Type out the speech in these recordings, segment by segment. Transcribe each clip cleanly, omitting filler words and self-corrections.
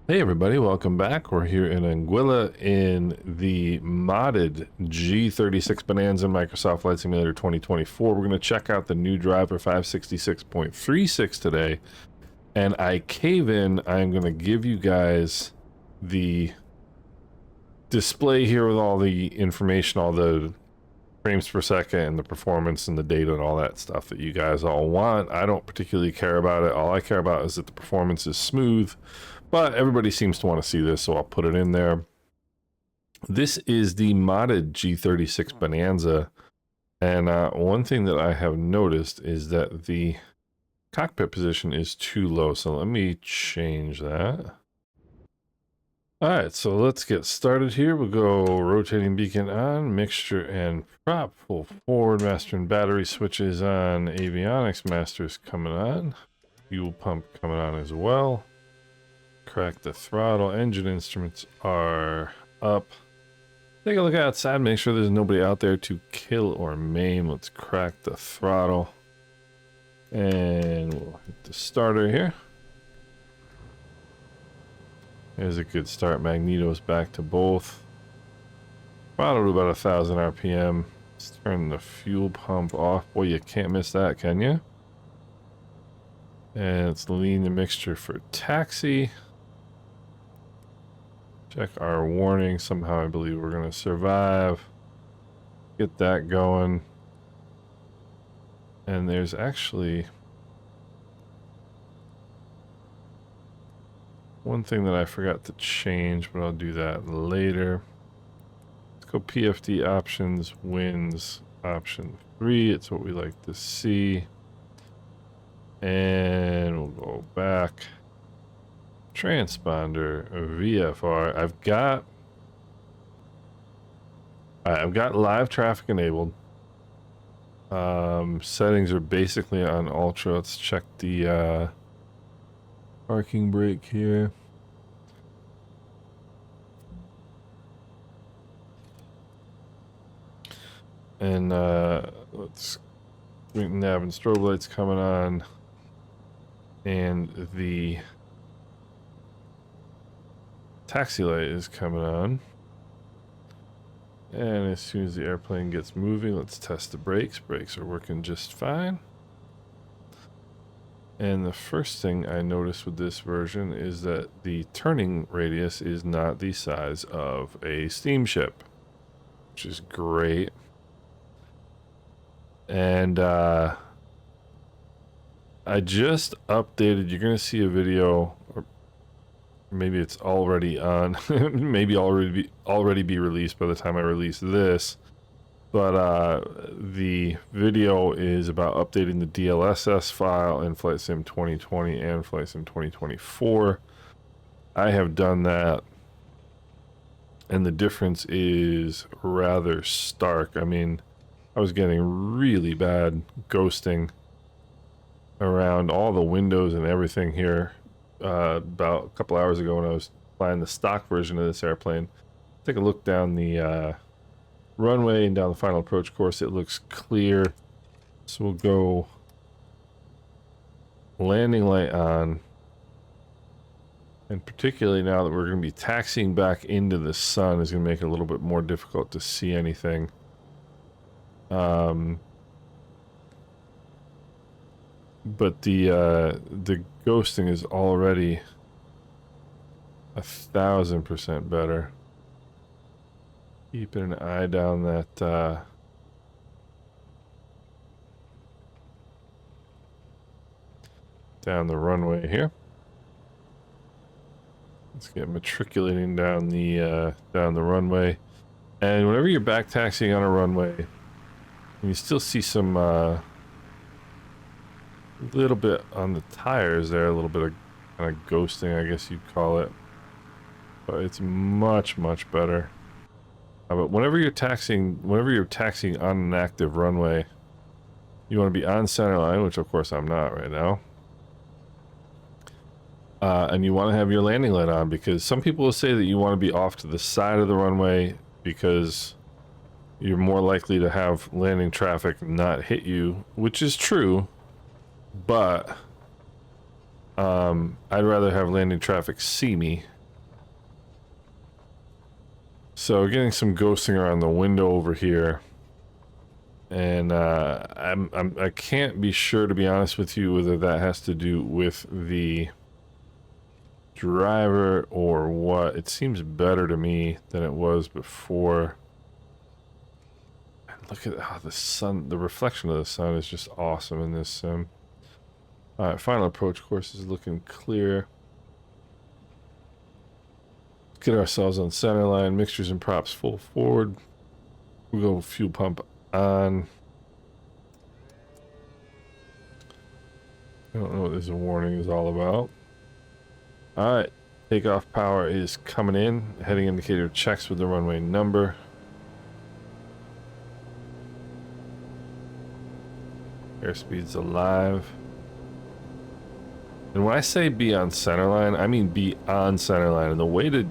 Hey everybody, welcome back. We're here in Anguilla in the modded G36 Bonanza Microsoft Flight Simulator 2024. We're going to check out the new driver 566.36 today. And I cave in, I'm going to give you guys the display here with all the information, all the frames per second and the performance and the data and all that stuff that you guys all want. I don't particularly care about it. All I care about is that the performance is smooth. But everybody seems to want to see this, so I'll put it in there. This is the modded G36 Bonanza. And one thing that I have noticed is that the cockpit position is too low. So let me change that. All right, so let's get started here. We'll go rotating beacon on, mixture and prop, full forward, master and battery switches on, avionics masters coming on, fuel pump coming on as well. Crack the throttle. Engine instruments are up. Take a look outside. Make sure there's nobody out there to kill or maim. Let's crack the throttle. And we'll hit the starter here. There's a good start. Magneto's back to both. Throttle to about 1,000 RPM. Let's turn the fuel pump off. Boy, you can't miss that, can you? And let's lean the mixture for taxi. Check our warning. Somehow I believe we're going to survive. Get that going. And there's actually one thing that I forgot to change, but I'll do that later. Let's go PFD options, wins, option 3. It's what we like to see. And we'll go back. Transponder, VFR. I've got live traffic enabled. Settings are basically on ultra. Let's check the parking brake here. And let's nav and strobe lights coming on. And the taxi light is coming on. And as soon as the airplane gets moving, let's test the brakes. Brakes are working just fine. And the first thing I noticed with this version is that the turning radius is not the size of a steamship, which is great. And I just updated. You're going to see a video, or maybe it's already on, maybe already be released by the time I release this. But the video is about updating the DLSS file in Flight Sim 2020 and Flight Sim 2024. I have done that, and the difference is rather stark. I mean, I was getting really bad ghosting around all the windows and everything here about a couple hours ago when I was flying the stock version of this airplane. Take a look down the runway and down the final approach course. It looks clear. So we'll go landing light on, and particularly now that we're going to be taxiing back into the sun is going to make it a little bit more difficult to see anything. But the ghosting is already 1,000% better. Keeping an eye down that down the runway here. Let's get matriculating down the runway. And whenever you're back taxiing on a runway, you still see some little bit on the tires there, a little bit of kind of ghosting, I guess you'd call it, but it's much better. But whenever you're taxiing on an active runway, you want to be on center line, which of course I'm not right now, and you want to have your landing light on, because some people will say that you want to be off to the side of the runway because you're more likely to have landing traffic not hit you, which is true. But I'd rather have landing traffic see me So getting some ghosting around the window over here. And I can't be sure, to be honest with you, whether that has to do with the driver or what. It seems better to me than it was before. And look at how the sun, the reflection of the sun is just awesome in this sim. All right, final approach course is looking clear. Let's get ourselves on center line, mixtures and props full forward. We'll go fuel pump on. I don't know what this warning is all about. Alright, takeoff power is coming in. Heading indicator checks with the runway number. Airspeed's alive. And when I say be on center line, I mean be on center line. And the way to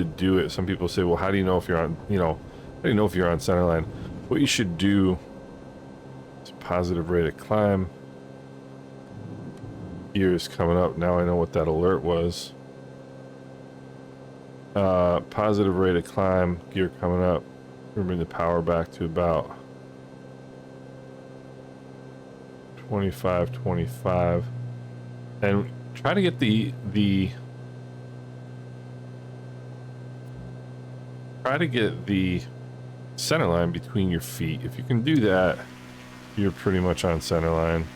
do it, some people say, well, how do you know if you're on, how do you know if you're on center line? What you should do is positive rate of climb. Gear is coming up. Now I know what that alert was. Positive rate of climb, gear coming up. We're gonna bring the power back to about 25, and try to get the center line between your feet. If you can do that, you're pretty much on center line.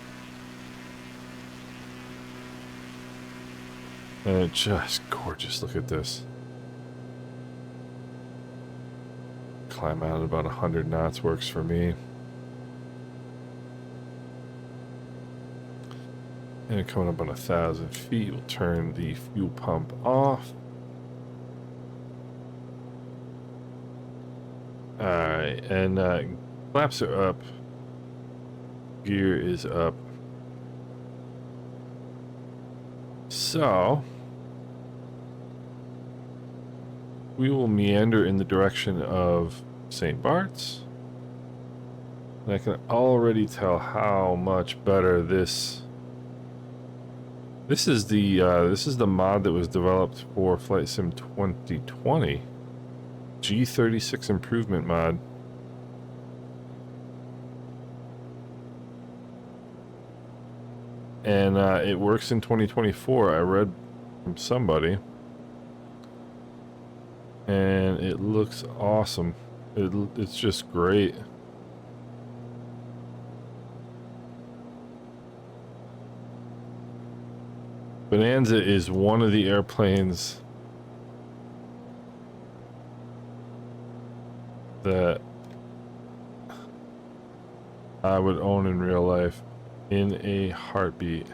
And it's just gorgeous. Look at this. Climb out at about 100 knots works for me. And coming up on 1,000 feet, we'll turn the fuel pump off. Alright, and flaps are up. Gear is up. So we will meander in the direction of St. Bart's. And I can already tell how much better this is the mod that was developed for Flight Sim 2020. G36 improvement mod. And it works in 2024. I read from somebody. And it looks awesome. It's just great. Bonanza is one of the airplanes that I would own in real life in a heartbeat.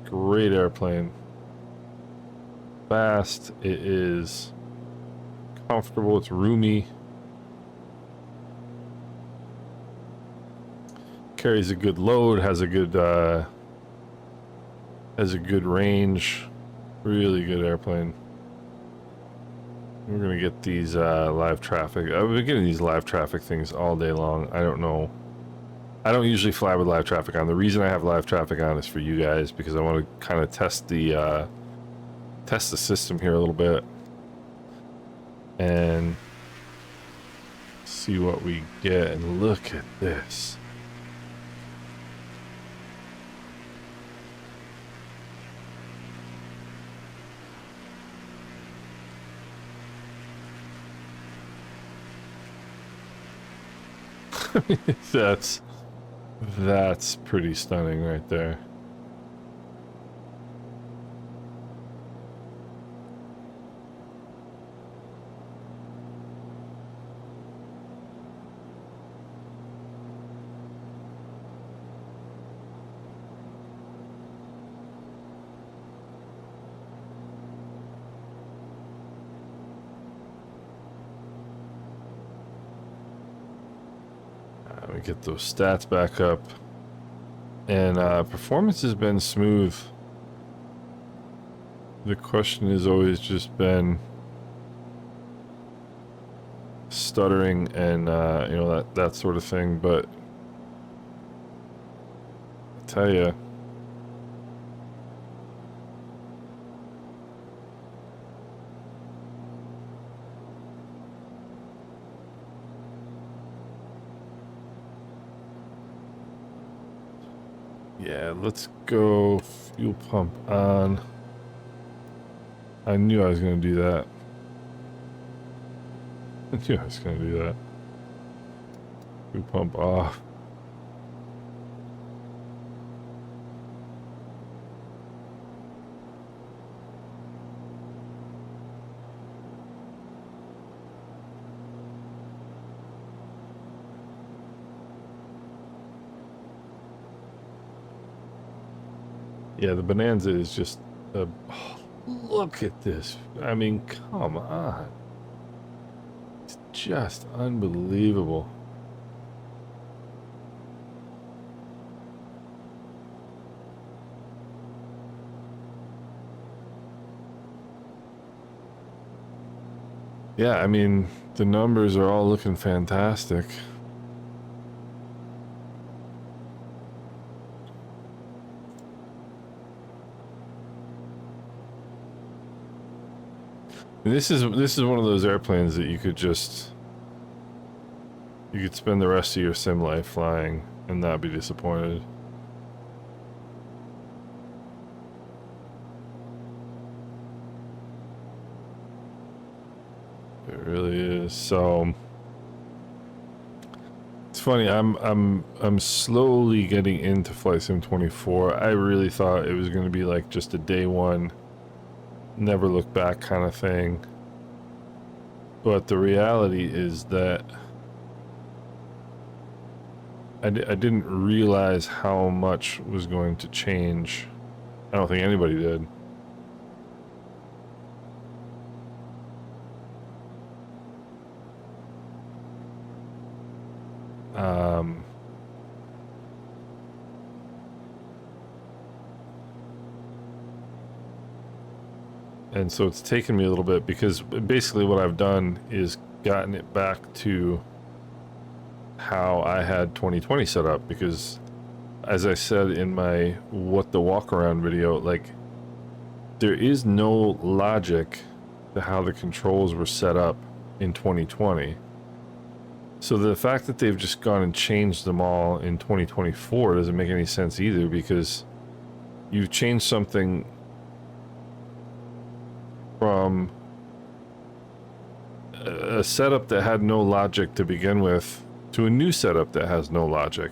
Great airplane. Fast, it is comfortable, it's roomy. Carries a good load, has a good range. Really good airplane. We're gonna get these live traffic. I've been getting these live traffic things all day long. I don't know. I don't usually fly with live traffic on. The reason I have live traffic on is for you guys, because I want to kind of test the system here a little bit and see what we get. And look at this. That's pretty stunning right there. We get those stats back up, and performance has been smooth. The question has always just been stuttering and that sort of thing, but I tell you, Yeah, let's go fuel pump on. I knew I was going to do that. I knew I was going to do that. Fuel pump off. Yeah, the Bonanza is just a... Oh, look at this. I mean, come on. It's just unbelievable. Yeah, I mean, the numbers are all looking fantastic. This is one of those airplanes that you could spend the rest of your sim life flying and not be disappointed. It really is. So it's funny. I'm slowly getting into Flight Sim 24. I really thought it was going to be like just a day one, never look back kind of thing. But the reality is that I didn't realize how much was going to change. I don't think anybody did. And so it's taken me a little bit, because basically what I've done is gotten it back to how I had 2020 set up, because as I said in my what the walk around video, like, there is no logic to how the controls were set up in 2020. So the fact that they've just gone and changed them all in 2024 doesn't make any sense either, because you've changed something from a setup that had no logic to begin with to a new setup that has no logic.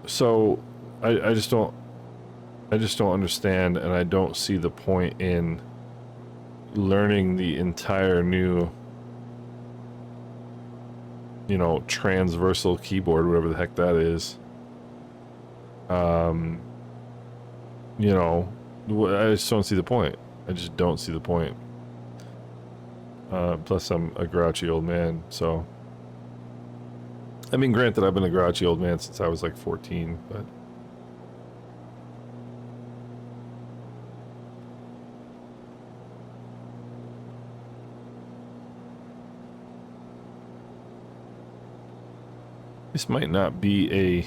So I just don't understand, and I don't see the point in learning the entire new, you know, transversal keyboard, whatever the heck that is. You know, I just don't see the point. I just don't see the point. Plus I'm a grouchy old man, so... I mean, granted, I've been a grouchy old man since I was like 14, but... This might not be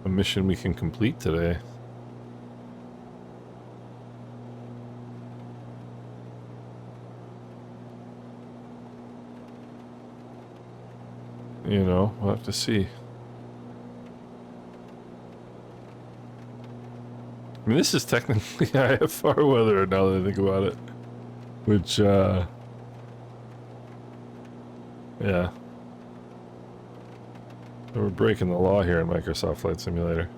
a mission we can complete today. You know, we'll have to see. I mean, this is technically IFR weather now that I think about it. Which, yeah. We're breaking the law here in Microsoft Flight Simulator.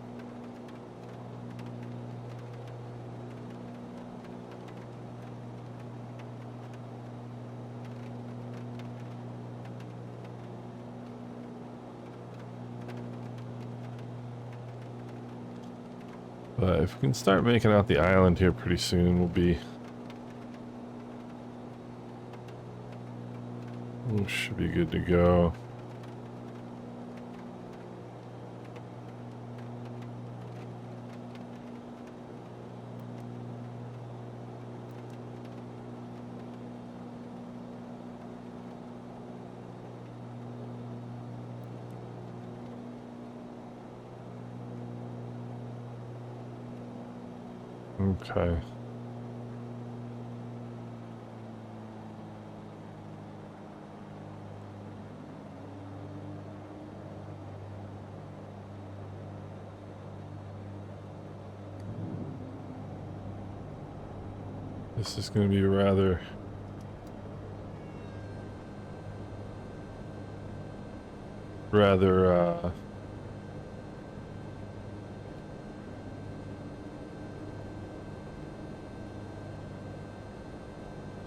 But if we can start making out the island here pretty soon, we should be good to go. Okay. This is going to be rather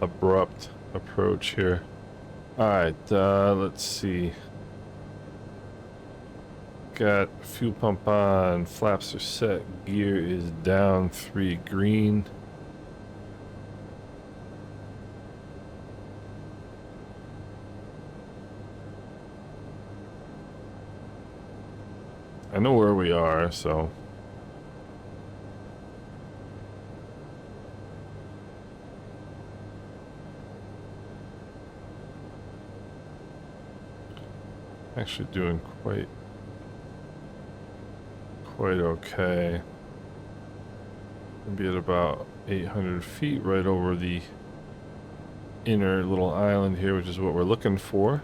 abrupt approach here. Alright, let's see. Got fuel pump on, flaps are set, gear is down, 3 green. I know where we are, so actually doing quite okay. Maybe at about 800 feet, right over the inner little island here, which is what we're looking for.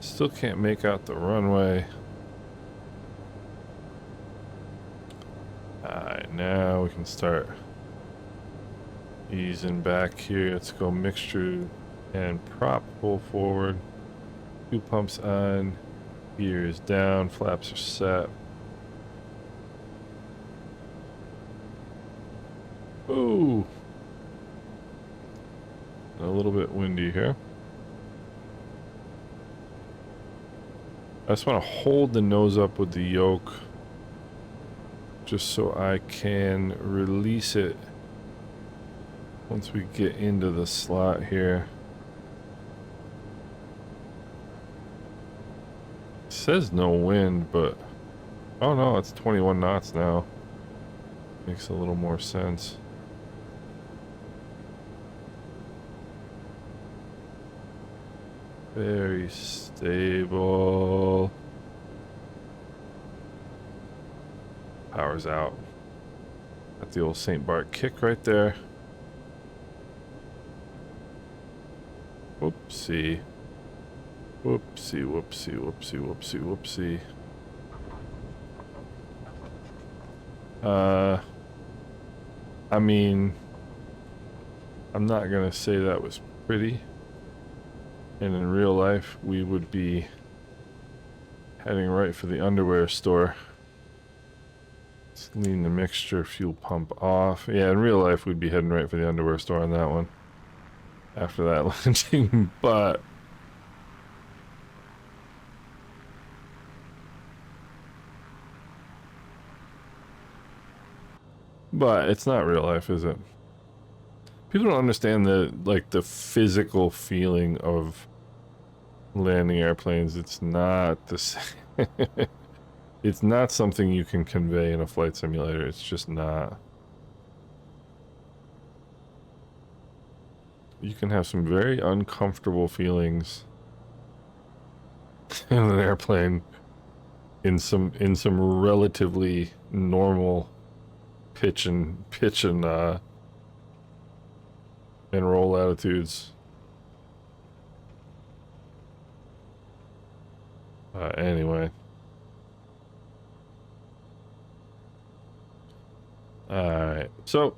Still can't make out the runway. Alright, now we can start easing back here. Let's go mixture and prop, pull forward. Fuel pumps on, gear is down, flaps are set. Ooh! A little bit windy here. I just want to hold the nose up with the yoke just so I can release it once we get into the slot here. It says no wind, but oh no, it's 21 knots now. Makes a little more sense. Very stable. Power's out. Got the old St. Bart kick right there. Whoopsie. Whoopsie, whoopsie, whoopsie, whoopsie, whoopsie. I mean, I'm not gonna say that was pretty. And in real life, we would be heading right for the underwear store. Let's lean the mixture, fuel pump off. Yeah, in real life, we'd be heading right for the underwear store on that one. After that landing, but it's not real life, is it? People don't understand the physical feeling of landing airplanes. It's not the same. It's not something you can convey in a flight simulator. It's just not. You can have some very uncomfortable feelings in an airplane in some relatively normal pitch and roll attitudes. Anyway. Alright, so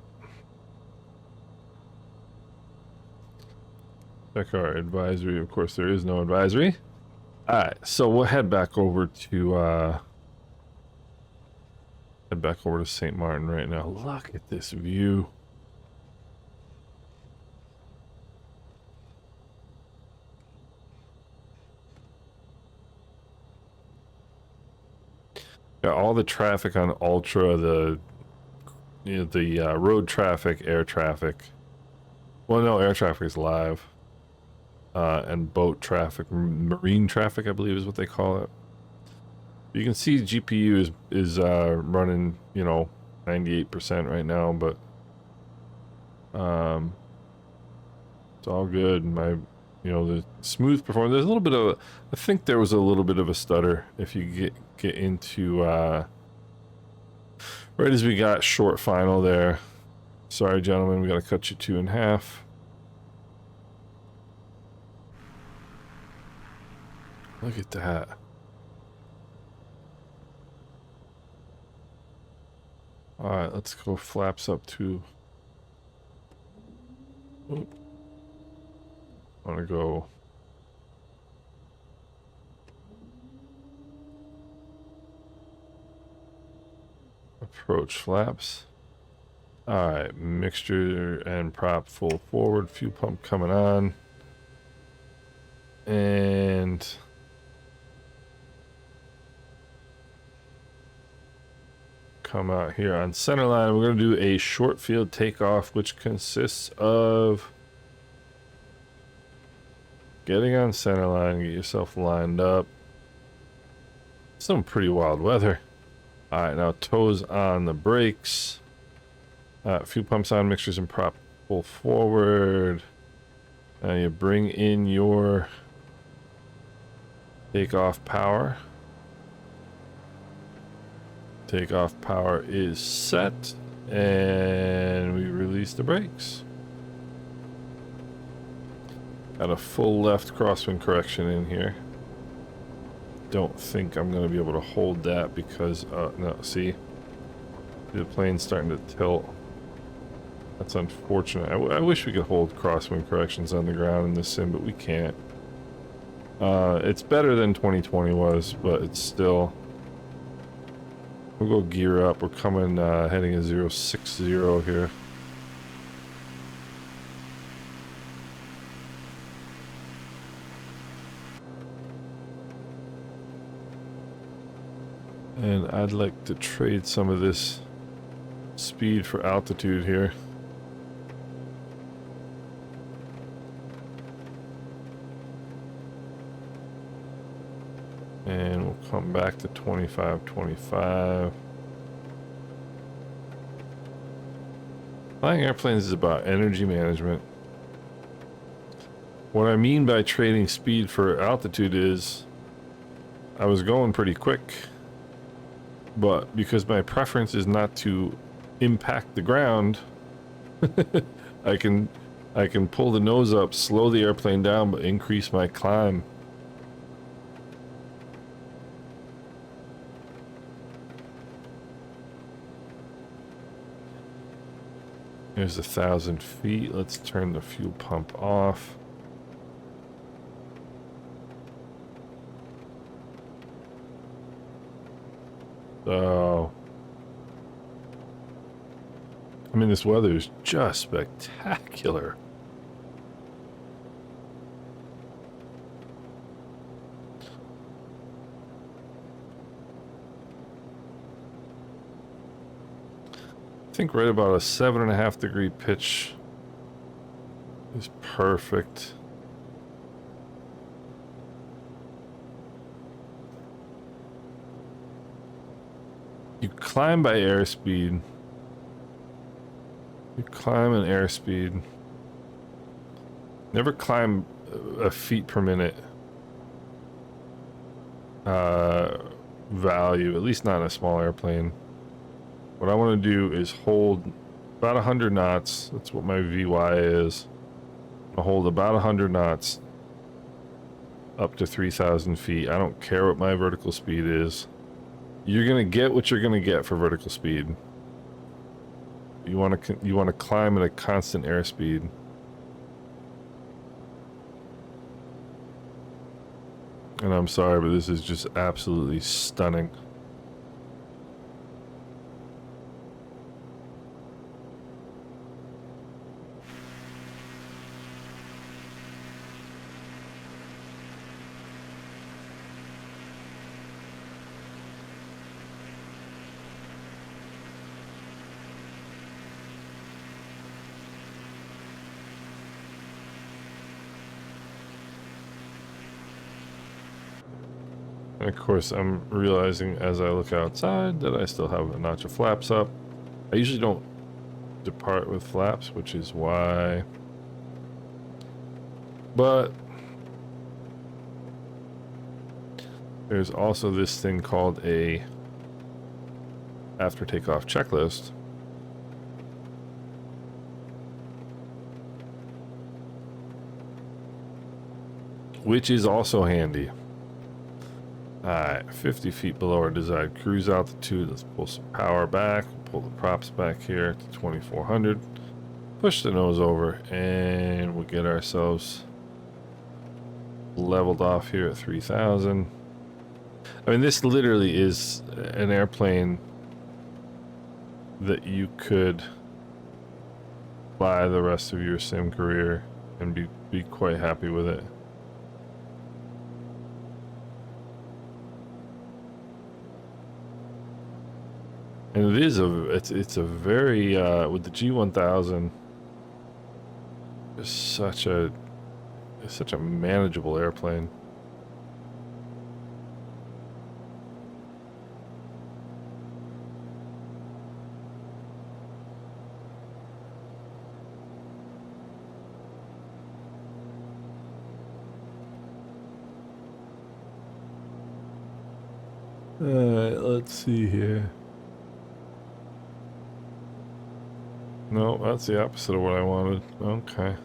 check our advisory. Of course, there is no advisory. Alright, so we'll head back over to St. Maarten right now. Look at this view. Got all the traffic on Ultra, the road traffic, air traffic. Well, no, air traffic is live. And boat traffic, marine traffic, I believe is what they call it. You can see GPU is running, 98% right now, but it's all good. The smooth performance. There's a little bit of I think there was a little bit of a stutter if you get into right as we got short final there. Sorry, gentlemen, we got to cut you 2 in half. Look at that. Alright, let's go flaps up to Oop. I want to go. Approach flaps. All right, mixture and prop full forward, fuel pump coming on. And come out here on center line. We're going to do a short field takeoff, which consists of getting on center line, get yourself lined up. Some pretty wild weather. All right, now toes on the brakes. Fuel pumps on, mixtures and prop full forward. Now you bring in your takeoff power. Takeoff power is set, and we release the brakes. Got a full left crosswind correction in here. Don't think I'm going to be able to hold that because, no, see? The plane's starting to tilt. That's unfortunate. I wish we could hold crosswind corrections on the ground in this sim, but we can't. It's better than 2020 was, but it's still... We'll go gear up. We're coming, heading a 060 here. And I'd like to trade some of this speed for altitude here. And we'll come back to 25. Flying airplanes is about energy management. What I mean by trading speed for altitude is I was going pretty quick, but because my preference is not to impact the ground, I can pull the nose up, slow the airplane down, but increase my climb. Here's 1,000 feet. Let's turn the fuel pump off. So, I mean, this weather is just spectacular. I think right about a 7.5 degree pitch is perfect. You climb by airspeed. You climb in airspeed. Never climb a feet per minute value, at least not in a small airplane. What I want to do is hold about 100 knots. That's what my VY is. I'll hold about 100 knots up to 3,000 feet. I don't care what my vertical speed is. You're gonna get what you're gonna get for vertical speed. You want to climb at a constant airspeed. And I'm sorry, but this is just absolutely stunning. And of course, I'm realizing as I look outside that I still have a notch of flaps up. I usually don't depart with flaps, which is why. But there's also this thing called a after takeoff checklist. Which is also handy. Alright, 50 feet below our desired cruise altitude. Let's pull some power back. Pull the props back here to 2400. Push the nose over, and we'll get ourselves leveled off here at 3,000. I mean, this literally is an airplane that you could fly the rest of your sim career and be quite happy with it. And it is it's a very with the G1000, it's such a manageable airplane. Let's see here. No, that's the opposite of what I wanted. Okay.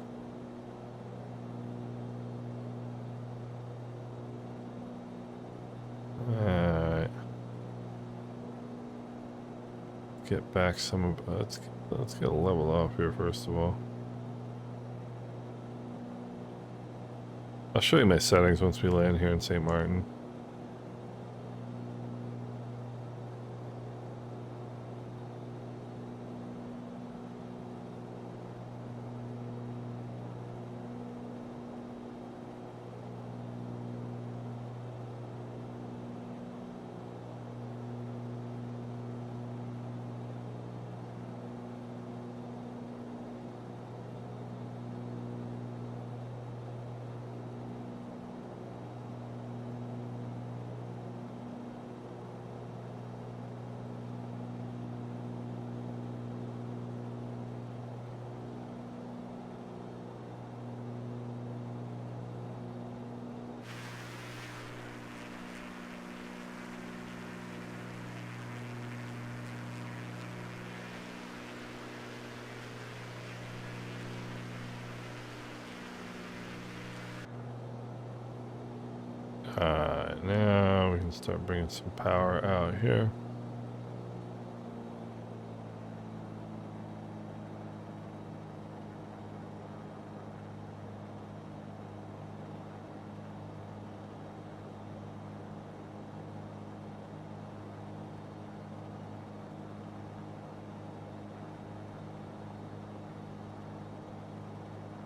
Alright. Get back some of let's get a level off here first of all. I'll show you my settings once we land here in St. Maarten. Now we can start bringing some power out here.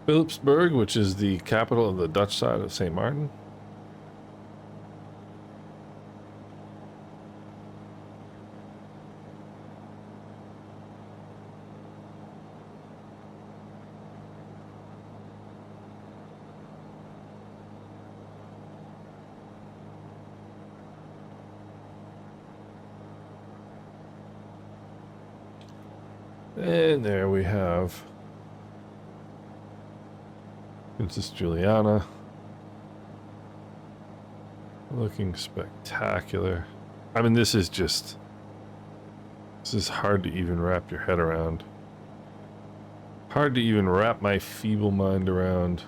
Philipsburg, which is the capital of the Dutch side of St. Maarten. And there we have Princess Juliana. Looking spectacular. I mean, this is hard to even wrap your head around. Hard to even wrap my feeble mind around.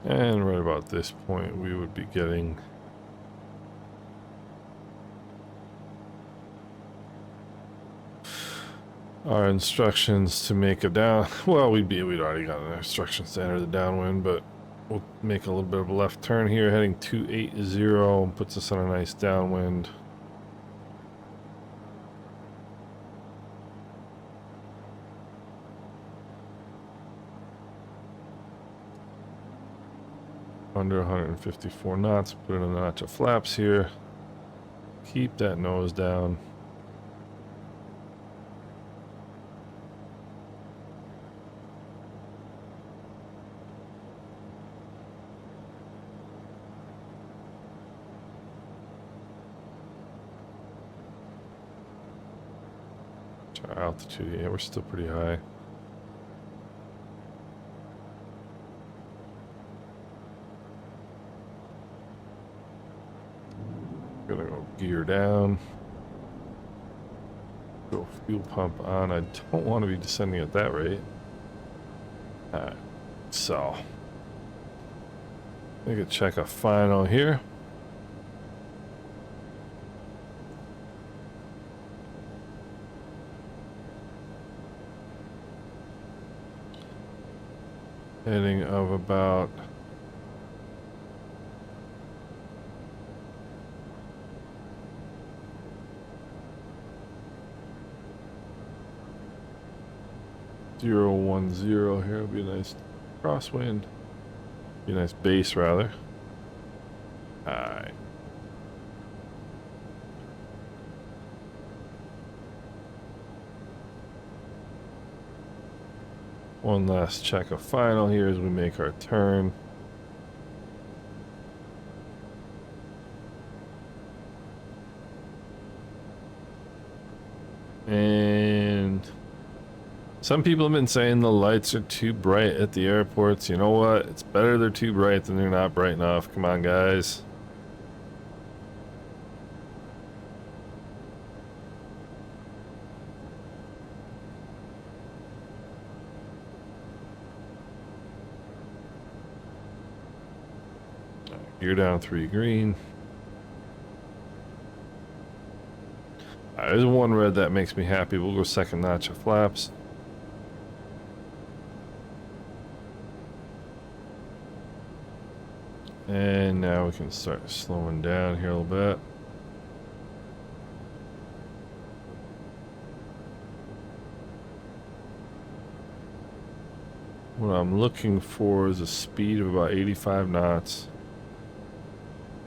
And right about this point, we would be getting our instructions to make a down. Well, we'd already got our instructions to enter the downwind, but we'll make a little bit of a left turn here, heading 280, and puts us on a nice downwind. Under 154 knots, put in a notch of flaps here. Keep that nose down. Our altitude, yeah, we're still pretty high. Gonna go gear down. Go fuel pump on. I don't want to be descending at that rate. Alright, so I could check a final here. Heading of about 010 here. It'll be a nice crosswind. Be a nice base, rather. Alright. One last check of final here as we make our turn. And some people have been saying the lights are too bright at the airports. You know what? It's better they're too bright than they're not bright enough. Come on, guys. You're down 3 green. There's one red that makes me happy. We'll go second notch of flaps. And now we can start slowing down here a little bit. What I'm looking for is a speed of about 85 knots.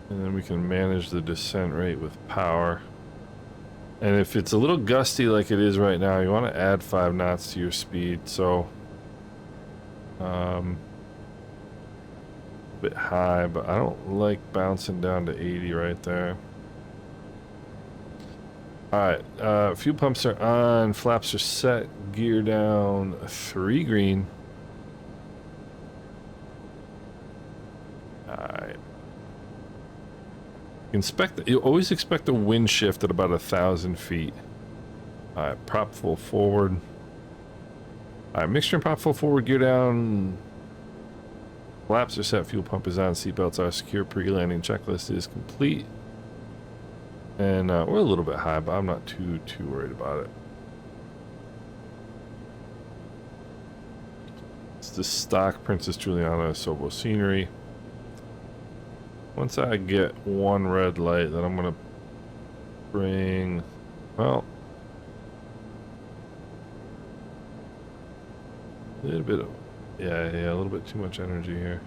And then we can manage the descent rate with power. And if it's a little gusty like it is right now, you want to add 5 knots to your speed. So, a bit high, but I don't like bouncing down to 80 right there. Alright, fuel pumps are on, flaps are set, gear down 3 green. Alright. You always expect a wind shift at about 1,000 feet. Alright, prop full forward. Alright, mixture and prop full forward, gear down. Flaps are set, fuel pump is on, seatbelts are secure, pre-landing checklist is complete. And we're a little bit high, but I'm not too worried about it. It's the stock Princess Juliana Sobo scenery. Once I get one red light, then I'm gonna bring, well, a little bit of, yeah, a little bit too much energy here.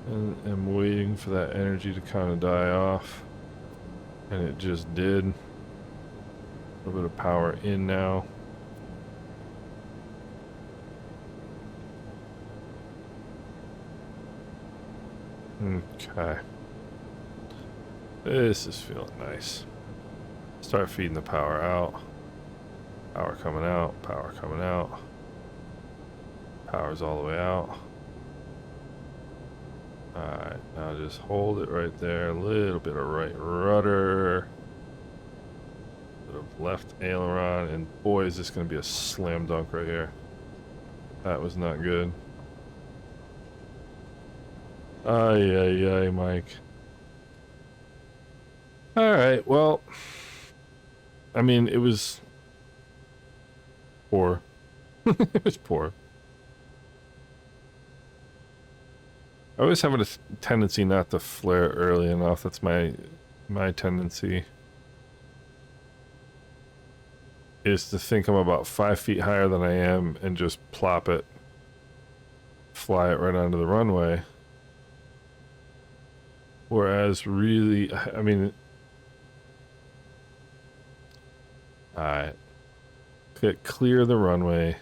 And I'm waiting for that energy to kind of die off. And it just did. A little bit of power in now. Okay. This is feeling nice. Start feeding the power out. Power coming out, power coming out. Power's all the way out. Alright, now just hold it right there. A little bit of right rudder. A bit of left aileron. And boy, is this going to be a slam dunk right here. That was not good. Ay, Mike. Alright, well, I mean, it was poor. It was poor. I always have a tendency not to flare early enough. That's my tendency. Is to think I'm about 5 feet higher than I am and just plop it. Fly it right onto the runway. Whereas really, I mean, alright, clear the runway,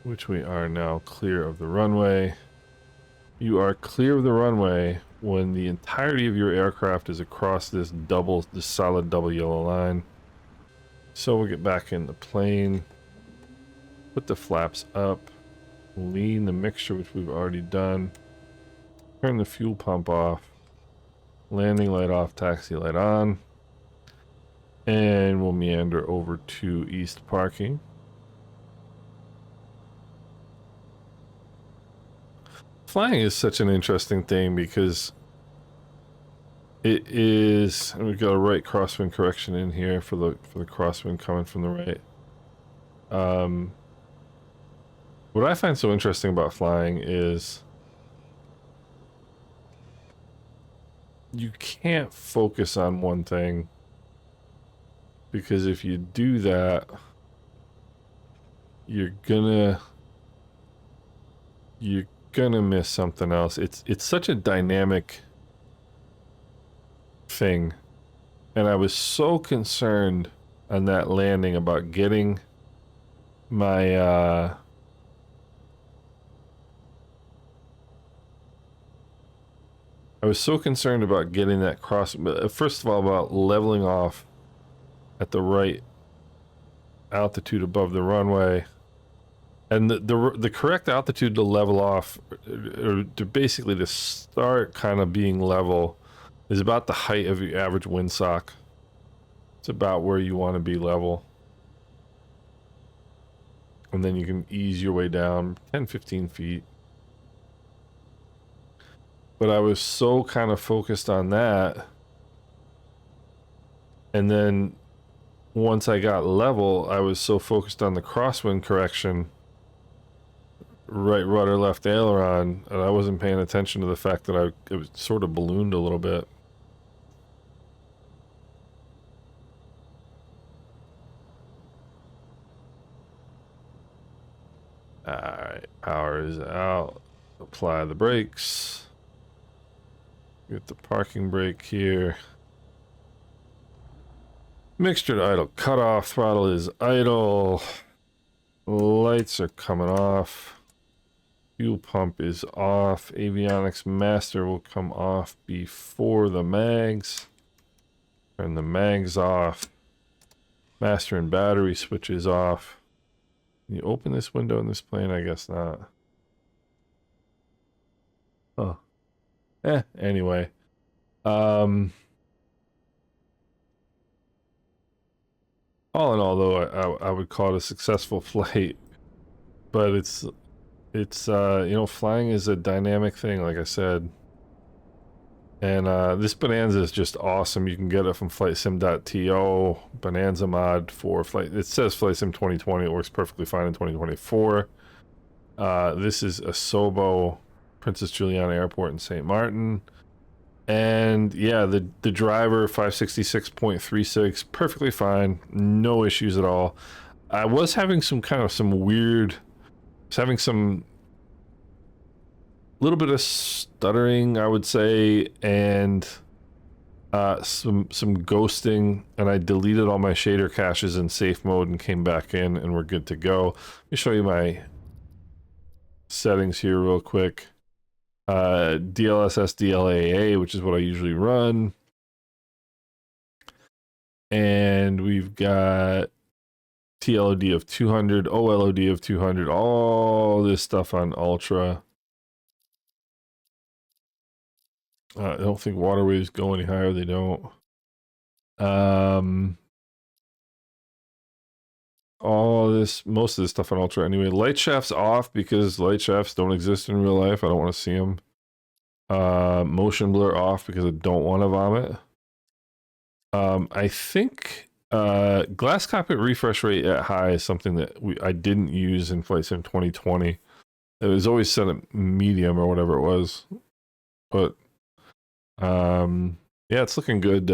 which we are now clear of the runway. You are clear of the runway when the entirety of your aircraft is across this solid double yellow line. So we'll get back in the plane, put the flaps up, lean the mixture, which we've already done, turn the fuel pump off, landing light off, taxi light on, and we'll meander over to east parking. Flying is such an interesting thing because it is, and we've got a right crosswind correction in here for the crosswind coming from the right. What I find so interesting about flying is you can't focus on one thing, because if you do that, you're gonna miss something else. It's such a dynamic thing, and I was so concerned on that landing about getting my I was so concerned about getting that cross. First of all, about leveling off at the right altitude above the runway, and the correct altitude to level off, or to basically to start kind of being level, is about the height of your average windsock. It's about where you want to be level, and then you can ease your way down 10-15 feet. But I was so kind of focused on that, and then once I got level, I was so focused on the crosswind correction, right rudder, left aileron, and I wasn't paying attention to the fact that it was sort of ballooned a little bit. Alright, power is out. Apply the brakes. Get the parking brake here. Mixture to idle cutoff. Throttle is idle. Lights are coming off. Fuel pump is off. Avionics master will come off before the mags. Turn the mags off. Master and battery switches off. Can you open this window in this plane? I guess not. Oh. Anyway. All in all, though, I would call it a successful flight. But it's you know, flying is a dynamic thing, like I said. And this Bonanza is just awesome. You can get it from flightsim.to, Bonanza mod for flight. It says Flight Sim 2020. It works perfectly fine in 2024. This is a Sobo, Princess Juliana Airport in St. Martin. And yeah, the driver 566.36, perfectly fine, no issues at all. I was having some little bit of stuttering, I would say, and some ghosting, and I deleted all my shader caches in safe mode and came back in, and we're good to go. Let me show you my settings here real quick. DLSS DLAA, which is what I usually run, and we've got TLOD of 200, OLOD of 200, all this stuff on Ultra. I don't think water waves go any higher. They don't. Most of this stuff on Ultra anyway. Light shafts off because light shafts don't exist in real life. I don't want to see them. Motion blur off because I don't want to vomit. I think glass cockpit refresh rate at high is something that I didn't use in Flight Sim 2020. It was always set at medium or whatever it was. But yeah, it's looking good.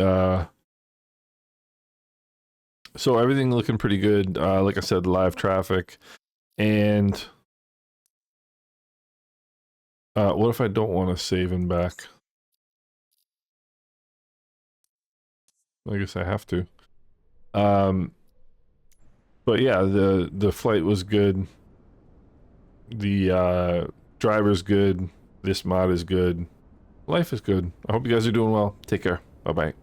So everything looking pretty good. Like I said, live traffic. And what if I don't want to save and back? I guess I have to. But yeah, the flight was good. The driver's good. This mod is good. life is good. I hope you guys are doing well. Take care. Bye-bye.